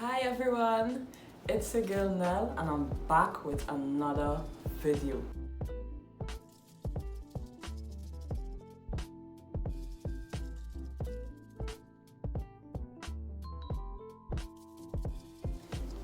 Hi everyone, it's your girl Nell and I'm back with another video.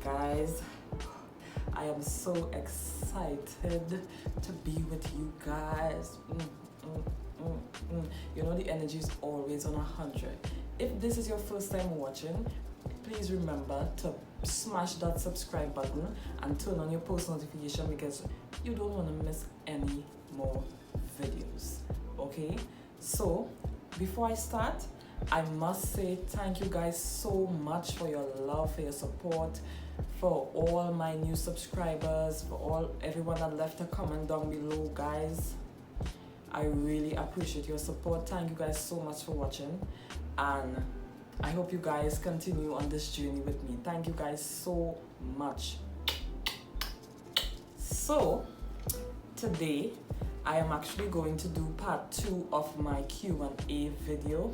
Guys, I am so excited to be with you guys. You know the energy is always on 100. If this is your first time watching, please remember to smash that subscribe button and turn on your post notification because you don't want to miss any more videos. Okay, so before I start, I must say thank you guys so much for your love, for your support, for all my new subscribers, for everyone that left a comment down below. Guys, I really appreciate your support. Thank you guys so much for watching, and I hope you guys continue on this journey with me. Thank you guys so much. So today I am actually going to do part 2 of my Q&A video.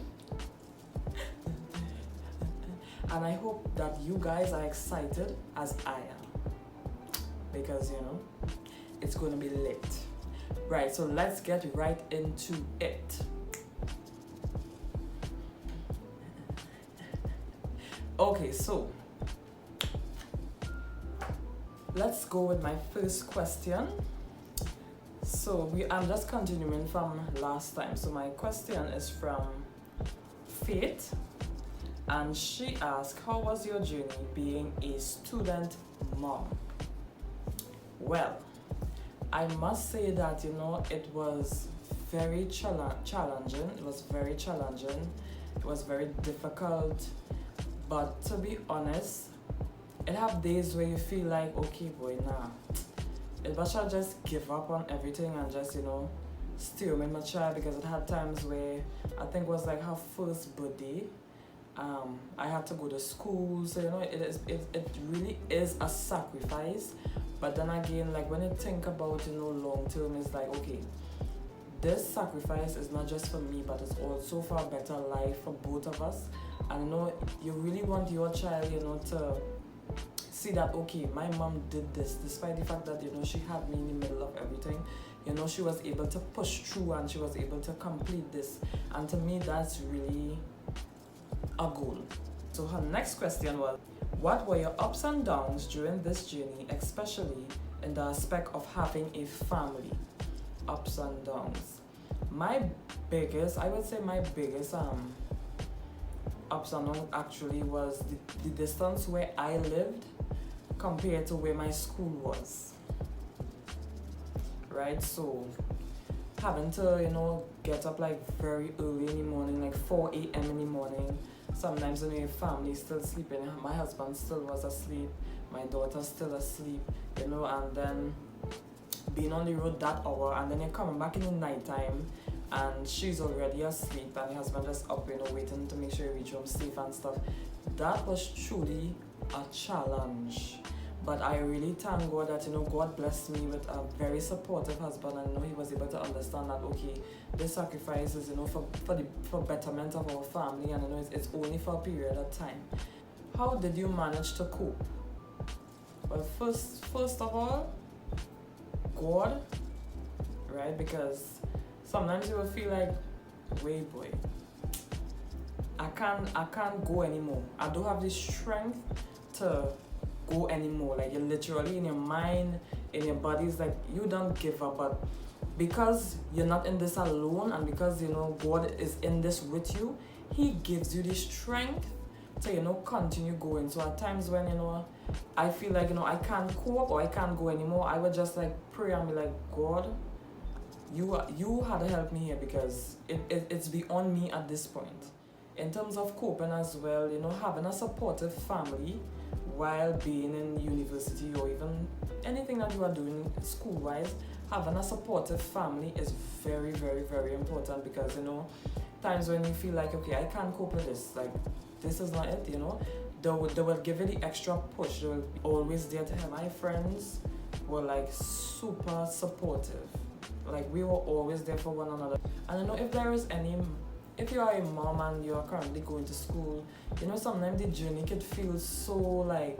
And I hope that you guys are excited as I am, because it's going to be lit. Right, so let's get right into it. Okay, so let's go with my first question. So I'm just continuing from last time. So my question is from Faith, and she asked, how was your journey being a student mom? Well, I must say that it was very challenging. It was very challenging. It was very difficult. But to be honest, it have days where you feel like, okay boy, nah, it better just give up on everything and just stay with my child, because it had times where I think it was like her first birthday. I had to go to school, so it really is a sacrifice. But then again, like when you think about long term, it's like, okay, this sacrifice is not just for me, but it's also for a better life for both of us. And you really want your child to see that, okay, my mom did this despite the fact that she had me in the middle of everything. She was able to push through and she was able to complete this, and to me that's really a goal. So her next question was, what were your ups and downs during this journey, especially in the aspect of having a family? Ups and downs. I would say my biggest ups and downs actually was the distance where I lived compared to where my school was. Right, so having to get up like very early in the morning, like 4 a.m. in the morning. Sometimes when your family still sleeping, my husband still was asleep, my daughter still asleep, and then being on the road that hour, and then you're coming back in the nighttime and she's already asleep and the husband just up, waiting to make sure you reach home safe and stuff. That was truly a challenge. But I really thank God that God blessed me with a very supportive husband, and he was able to understand that, okay, this sacrifice is for betterment of our family, and it's only for a period of time. How did you manage to cope? Well, first of all, God, right? Because sometimes you will feel like, wait boy, I can't go anymore. I don't have the strength to go anymore. Like, you're literally in your mind, in your body, it's like you don't give up. But because you're not in this alone, and because God is in this with you, he gives you the strength to continue going. So at times when I feel like I can't cope or I can't go anymore, I would just like pray and be like, God, you had to help me here, because it's beyond me at this point. In terms of coping as well, having a supportive family while being in university, or even anything that you are doing school-wise, having a supportive family is very, very, very important, because times when you feel like, okay, I can't cope with this, like this is not it, they will give you the extra push. They will be always there to help. My friends were like super supportive. Like, we were always there for one another. And if there is any if you are a mom and you are currently going to school, you know, sometimes the journey could feel so like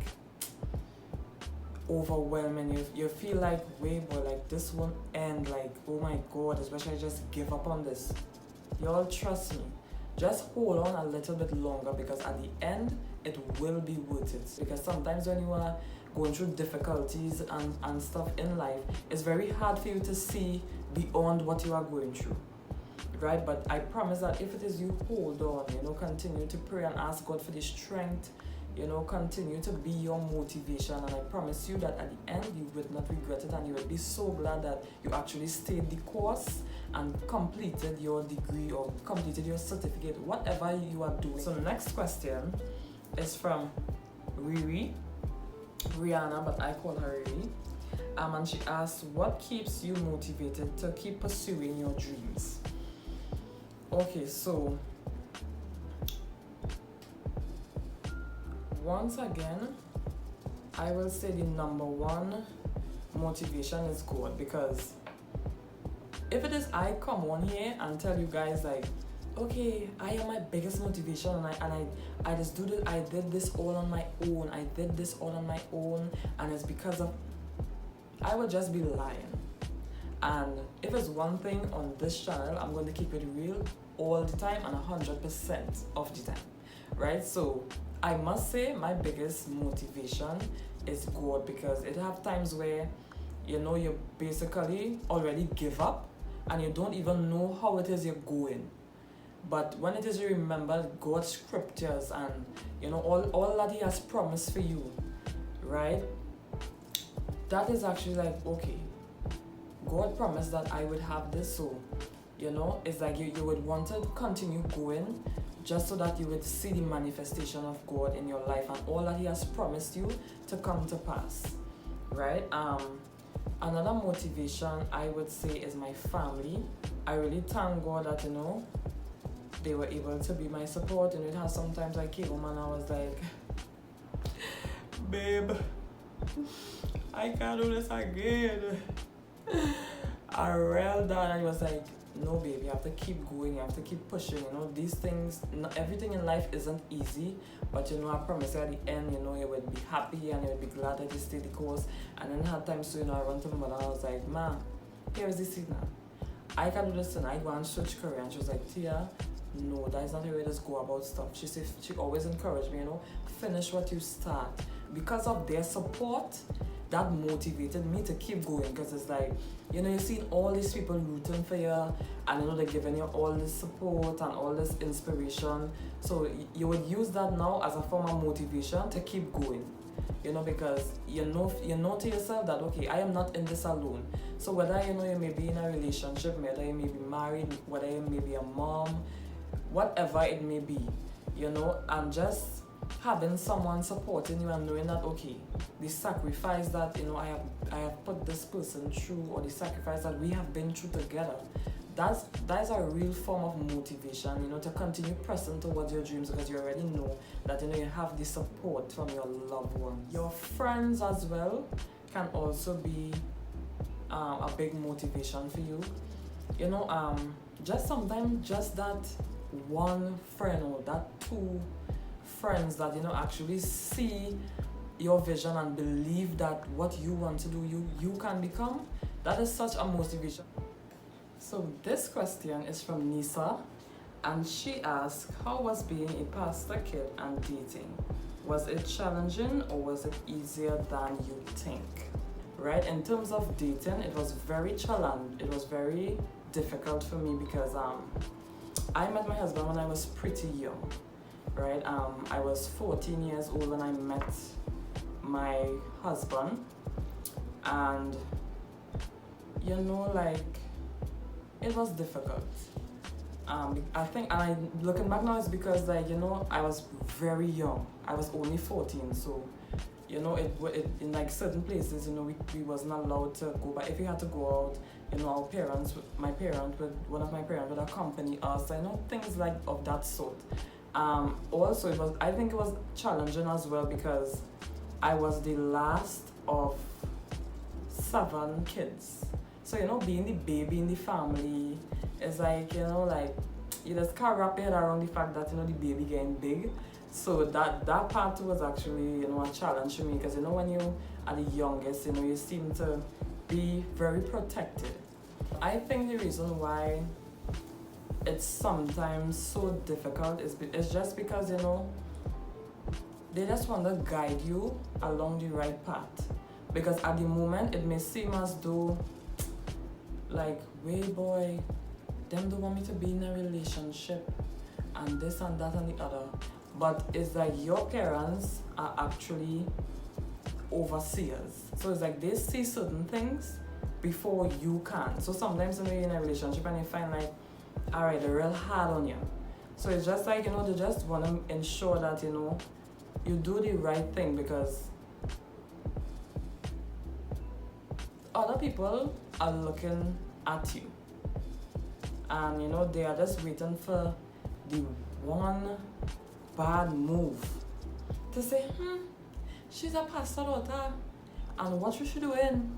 overwhelming. You feel like, wait, boy, like this won't end. Like, oh my God, especially I just give up on this. Y'all trust me. Just hold on a little bit longer, because at the end, it will be worth it. Because sometimes when you are going through difficulties and stuff in life, it's very hard for you to see beyond what you are going through. Right? But I promise that if it is you, hold on, you know, continue to pray and ask God for the strength, you know, continue to be your motivation, and I promise you that at the end you would not regret it, and you will be so glad that you actually stayed the course and completed your degree or completed your certificate, whatever you are doing. So the next question is from Rihanna, but I call her Riri. And she asks, what keeps you motivated to keep pursuing your dreams? Okay, so once again, I will say the number one motivation is God, because if it is I come on here and tell you guys like, okay, I am my biggest motivation, and I just do this, I did this all on my own, and it's because of, I would just be lying. And if it's one thing on this channel, I'm going to keep it real all the time and 100% of the time, right? So I must say my biggest motivation is God, because it have times where, you know, you basically already give up and you don't even know how it is you're going. But when it is you remember God's scriptures and, you know, all that He has promised for you, right? That is actually like, okay, God promised that I would have this, so, you know, it's like you would want to continue going just so that you would see the manifestation of God in your life and all that He has promised you to come to pass, right? Another motivation I would say is my family. I really thank God that, you know, they were able to be my support. And it has sometimes I came home and I was like, babe, I can't do this again. I railed down and I was like, no, babe, you have to keep going, you have to keep pushing, you know, these things, everything in life isn't easy, but you know, I promise you at the end, you know, you would be happy and you would be glad that you stayed the course. And then had times so, you know, I went to my mother and I was like, ma, here is the seat now. I can do this and I go and switch career. And she was like, Tia, no, that is not the way to go about stuff. She said, she always encouraged me, you know, finish what you start. Because of their support, that motivated me to keep going, because it's like, you know, you're seeing all these people rooting for you, and you know, they're giving you all this support and all this inspiration. So you would use that now as a form of motivation to keep going, you know, because you know to yourself that, okay, I am not in this alone. So whether, you know, you may be in a relationship, whether you may be married, whether you may be a mom, whatever it may be, you know, and just having someone supporting you and knowing that, okay, the sacrifice that, you know, I have put this person through, or the sacrifice that we have been through together, that is a real form of motivation, you know, to continue pressing towards your dreams, because you already know that, you know, you have the support from your loved ones. Your friends as well can also be a big motivation for you, you know. Just sometimes just that one friend or that two friends that, you know, actually see your vision and believe that what you want to do, you can become, that is such a motivation. So this question is from Nisa, and she asks, how was being a pastor kid and dating? Was it challenging or was it easier than you think? Right, in terms of dating, it was very challenging. It was very difficult for me because I met my husband when I was pretty young. Right, I was 14 years old when I met my husband, and you know, like, it was difficult. I think, and looking back now, it's because, like, you know, I was very young. I was only 14, so, you know, it in like certain places, you know, we wasn't allowed to go. But if we had to go out, you know, one of my parents would accompany us. I know, things like of that sort. Also, I think it was challenging as well because I was the last of 7 kids. So, you know, being the baby in the family is like, you know, like, you just can't wrap your head around the fact that, you know, the baby getting big. So that part was actually, you know, a challenge for me, because, you know, when you are the youngest, you know, you seem to be very protected. I think the reason why it's sometimes so difficult is just because, you know, they just want to guide you along the right path. Because at the moment, it may seem as though, like, wait boy, them don't want me to be in a relationship and this and that and the other. But it's like your parents are actually overseers. So it's like they see certain things before you can. So sometimes when you're in a relationship and you find like, alright, they're real hard on you. So it's just like, you know, they just want to ensure that, you know, you do the right thing, because other people are looking at you. And, you know, they are just waiting for the one bad move to say, she's a pastor daughter, and what she doing?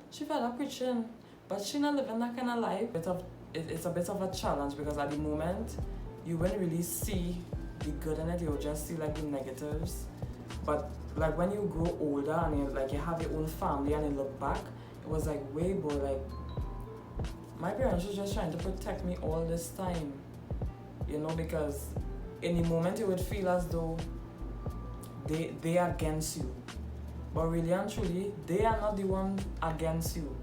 She fed up preaching, but she not living that kind of life. It's a bit of a challenge, because at the moment, you won't really see the good in it, you'll just see like the negatives. But like when you grow older and you have your own family and you look back, it was like, wait boy, like my parents were just trying to protect me all this time, you know, because in the moment you would feel as though they are against you, but really and truly they are not the one against you.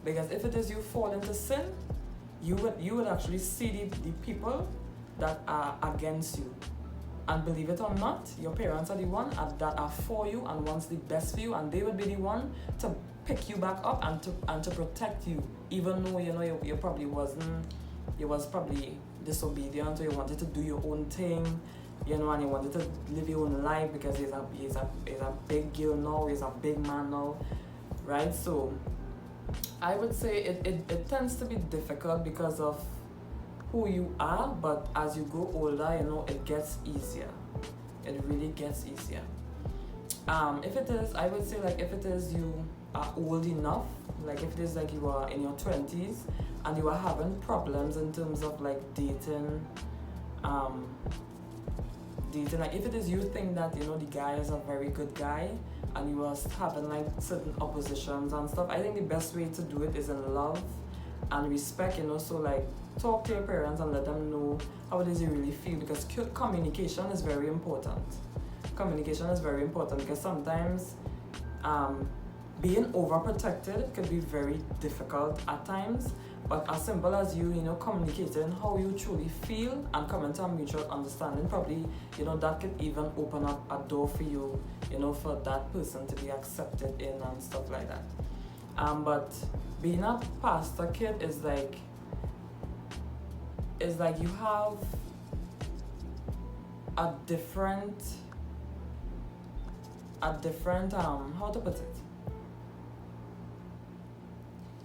Because if it is you fall into sin, you would actually see the people that are against you. And believe it or not, your parents are the one that are for you and wants the best for you, and they would be the one to pick you back up and to protect you, even though, you know, you probably was probably disobedient, or you wanted to do your own thing, you know, and you wanted to live your own life, because he's a big girl now, he's a big man now, right? So I would say it tends to be difficult because of who you are, but as you grow older, you know, it gets easier. It really gets easier. If it is, I would say, like, if it is you are old enough, like if it is like you are in your 20s and you are having problems in terms of like dating, like if it is you think that, you know, the guy is a very good guy and you are having like certain oppositions and stuff, I think the best way to do it is in love and respect, you know. So like talk to your parents and let them know how it is you really feel, because communication is very important. Communication is very important, because sometimes being overprotected could be very difficult at times, but as simple as you know, communicating how you truly feel and coming to a mutual understanding, probably, you know, that could even open up a door for you, you know, for that person to be accepted in and stuff like that. But being a pastor kid is like you have a different how to put it,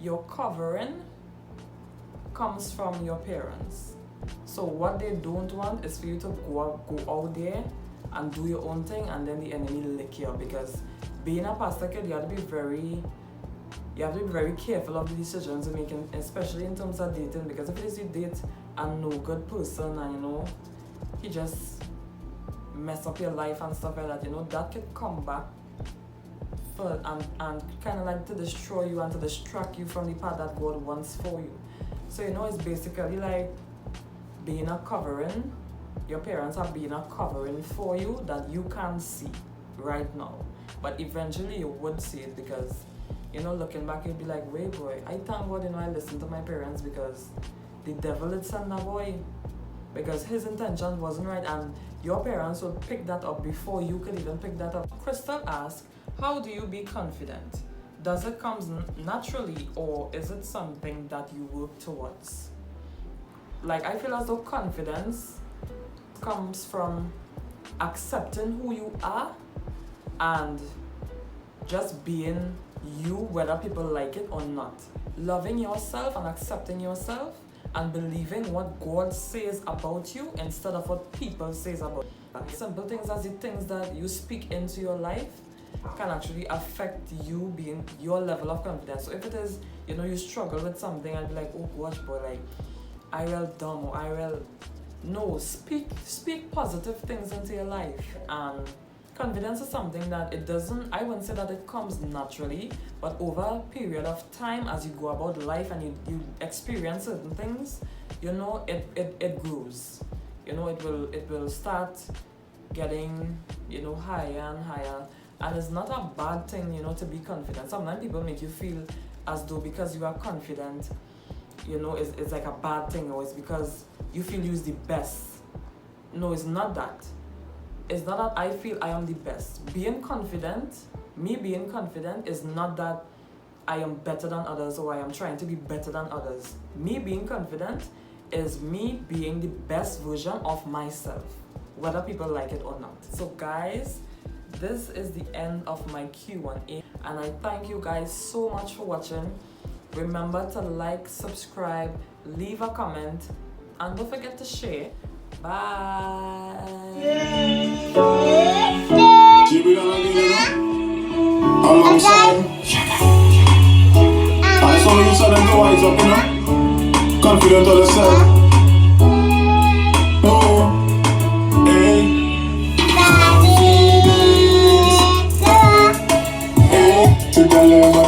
your covering comes from your parents. So what they don't want is for you to go out there and do your own thing and then the enemy lick you up. Because being a pastor kid, you have to be very careful of the decisions you're making, especially in terms of dating. Because if it is you date a no good person and, you know, he just mess up your life and stuff like that, you know, that could come back and kind of like to destroy you and to distract you from the path that God wants for you. So, you know, it's basically like being a covering. Your parents are being a covering for you that you can't see right now, but eventually you would see it, because, you know, looking back, you'd be like, wait boy, I thank God, you know, I listened to my parents, because the devil had sent that boy, because his intention wasn't right, and your parents would pick that up before you could even pick that up. Crystal asked, how do you be confident? Does it come naturally, or is it something that you work towards? Like, I feel as though confidence comes from accepting who you are and just being you, whether people like it or not. Loving yourself and accepting yourself and believing what God says about you instead of what people says about you. Simple things as the things that you speak into your life can actually affect you being your level of confidence. So if it is, you know, you struggle with something and be like, oh gosh boy, like I will dumb or I will no speak positive things into your life. And confidence is something that it doesn't, I wouldn't say that it comes naturally, but over a period of time as you go about life and you experience certain things, you know, it grows. You know, it will start getting, you know, higher and higher. And it's not a bad thing, you know, to be confident. Sometimes people make you feel as though because you are confident, you know, it's like a bad thing, or it's because you feel you're the best. No, it's not that. It's not that I feel I am the best. Me being confident is not that I am better than others or I am trying to be better than others. Me being confident is me being the best version of myself, whether people like it or not. So guys, this is the end of my Q&A, and I thank you guys so much for watching. Remember to like, subscribe, leave a comment, and don't forget to share. Bye. Keep it on again, you know? Alongside. And so you said them to wise up, you know? Confident of yourself. Oh, hey. Hey, to the level.